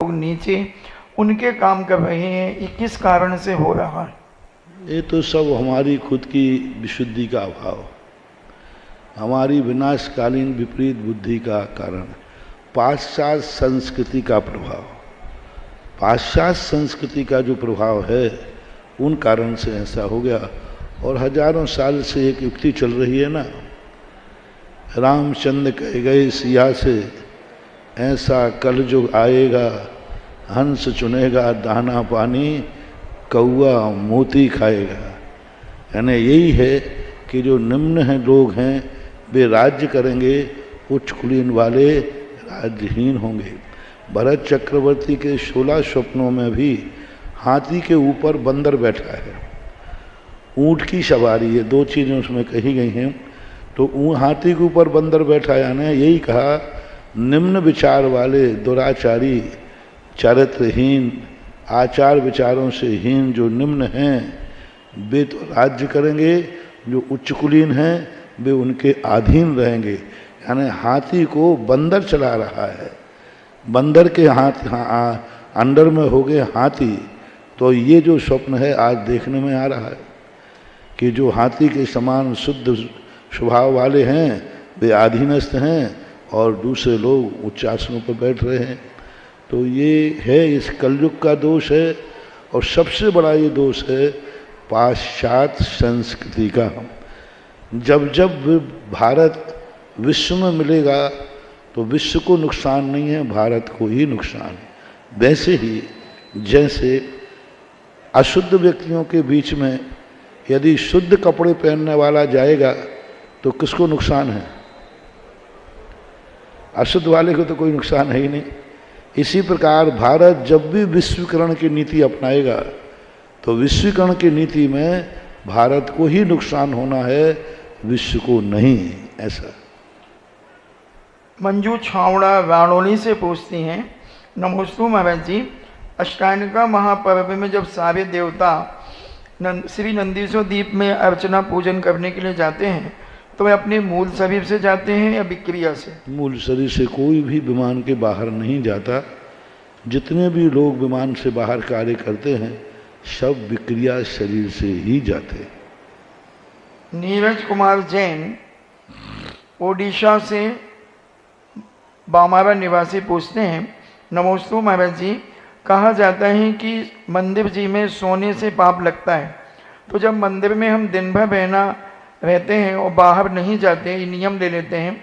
लोग नीचे उनके काम कर रहे हैं, ये किस कारण से हो रहा है? ये तो सब हमारी खुद की विशुद्धि का अभाव, हमारी विनाशकालीन विपरीत बुद्धि का कारण, पाश्चात्य संस्कृति का प्रभाव, पाश्चात्य संस्कृति का जो प्रभाव है उन कारण से ऐसा हो गया। और हजारों साल से एक युक्ति चल रही है ना, रामचंद्र कह गए सिया से, ऐसा कलयुग आएगा, हंस चुनेगा दाना पानी, कौआ मोती खाएगा। यानी यही है कि जो निम्न हैं लोग हैं वे राज्य करेंगे, उच्च कुलीन वाले राज्यहीन होंगे। भरत चक्रवर्ती के 16 स्वप्नों में भी हाथी के ऊपर बंदर बैठा है, ऊंट की सवारी है, 2 चीज़ें उसमें कही गई हैं। तो हाथी के ऊपर बंदर बैठा, यानी यही कहा निम्न विचार वाले दुराचारी, चरित्रहीन, आचार विचारों से हीन जो निम्न हैं वे तो राज्य करेंगे, जो उच्च कुलीन हैं वे उनके अधीन रहेंगे। यानी हाथी को बंदर चला रहा है, बंदर के हाथ अंडर में हो गए हाथी। तो ये जो स्वप्न है आज देखने में आ रहा है कि जो हाथी के समान शुद्ध स्वभाव वाले हैं वे अधीनस्थ हैं और दूसरे लोग उच्च आसनों पर बैठ रहे हैं। तो ये है, इस कलयुग का दोष है। और सबसे बड़ा ये दोष है पाश्चात्य संस्कृति का। जब जब भारत विश्व में मिलेगा तो विश्व को नुकसान नहीं है, भारत को ही नुकसान है। वैसे ही जैसे अशुद्ध व्यक्तियों के बीच में यदि शुद्ध कपड़े पहनने वाला जाएगा तो किसको नुकसान है? अशुद्ध वाले को तो कोई नुकसान है ही नहीं। इसी प्रकार भारत जब भी विश्वीकरण की नीति अपनाएगा तो विश्वीकरण की नीति में भारत को ही नुकसान होना है, विश्व को नहीं। ऐसा मंजू छावड़ा वाणोली से पूछती हैं, नमोस्तु महाराज जी, अष्टांगिका महापर्व में जब सारे देवता श्री नंदीश्वर द्वीप में अर्चना पूजन करने के लिए जाते हैं तो वे अपने मूल शरीर से जाते हैं या विक्रिया से? मूल शरीर से कोई भी विमान के बाहर नहीं जाता। जितने भी लोग विमान से बाहर कार्य करते हैं सब विक्रिया शरीर से ही जाते हैं। नीरज कुमार जैन ओडिशा से बामारा निवासी पूछते हैं, नमोस्तु महाराज जी, कहा जाता है कि मंदिर जी में सोने से पाप लगता है, तो जब मंदिर में हम दिन भर रहते हैं और बाहर नहीं जाते, नियम ले लेते हैं,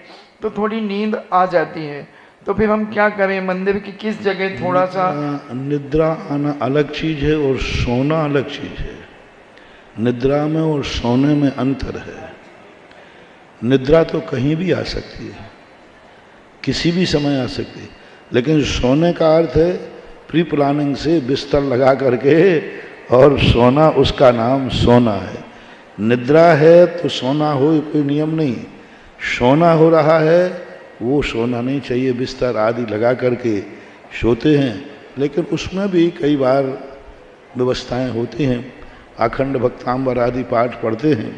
तो थोड़ी नींद आ जाती है, तो फिर हम क्या करें? मंदिर की किस जगह थोड़ा सा निद्रा आना अलग चीज है और सोना अलग चीज है। निद्रा में और सोने में अंतर है। निद्रा तो कहीं भी आ सकती है, किसी भी समय आ सकती है, लेकिन सोने का अर्थ है प्री प्लानिंग से बिस्तर लगा करके और सोना, उसका नाम सोना है। निद्रा है तो सोना हो, कोई नियम नहीं। सोना हो रहा है वो सोना नहीं चाहिए, बिस्तर आदि लगा करके सोते हैं, लेकिन उसमें भी कई बार व्यवस्थाएं होती हैं। अखंड भक्तांबर आदि पाठ पढ़ते हैं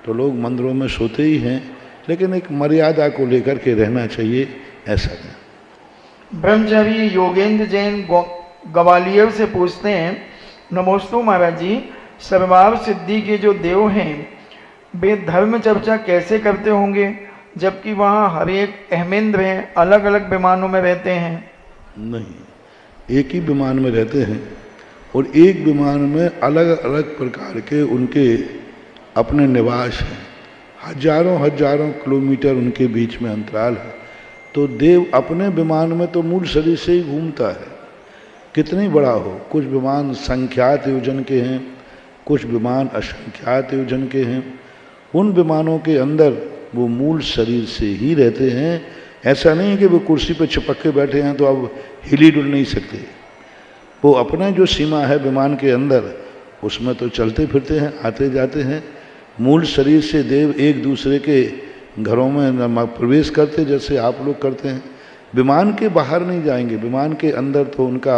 तो लोग मंदिरों में सोते ही हैं, लेकिन एक मर्यादा को लेकर के रहना चाहिए, ऐसा नहीं। ब्रह्मचारी योगेंद्र जैन ग्वालियर से पूछते हैं, नमोस्तु महाराज जी, सर्वार्थ सिद्धि के जो देव हैं वे धर्म चर्चा कैसे करते होंगे, जबकि वहाँ हर एक अहमेंद्र हैं, अलग अलग विमानों में रहते हैं? नहीं, एक ही विमान में रहते हैं और एक विमान में अलग अलग प्रकार के उनके अपने निवास हैं। हजारों हजारों किलोमीटर उनके बीच में अंतराल है। तो देव अपने विमान में तो मूल शरीर से ही घूमता है, कितनी बड़ा हो। कुछ विमान संख्यात योजन के हैं, कुछ विमान असंख्यात योजन के हैं। उन विमानों के अंदर वो मूल शरीर से ही रहते हैं। ऐसा नहीं कि वो कुर्सी पर चिपक के बैठे हैं तो अब हिली डुल नहीं सकते। वो अपना जो सीमा है विमान के अंदर, उसमें तो चलते फिरते हैं, आते जाते हैं। मूल शरीर से देव एक दूसरे के घरों में प्रवेश करते जैसे आप लोग करते हैं। विमान के बाहर नहीं जाएंगे, विमान के अंदर तो उनका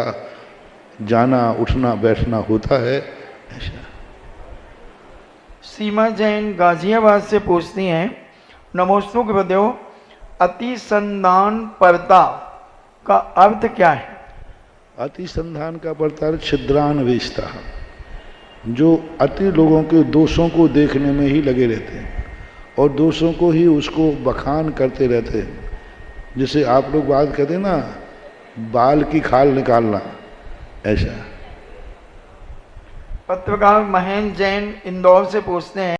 जाना उठना बैठना होता है। ऐसा सीमा जैन गाजियाबाद से पूछती हैं, नमोस्तु गुरुदेव, अति संदान परता का अर्थ क्या है? अति संधान का प्रकार छिद्रान्वेषता, जो अति लोगों के दोषों को देखने में ही लगे रहते हैं और दोषों को ही उसको बखान करते रहते हैं। जैसे आप लोग बात कहते हैं ना, बाल की खाल निकालना, ऐसा। पत्रकार महेंद्र जैन इंदौर से पूछते हैं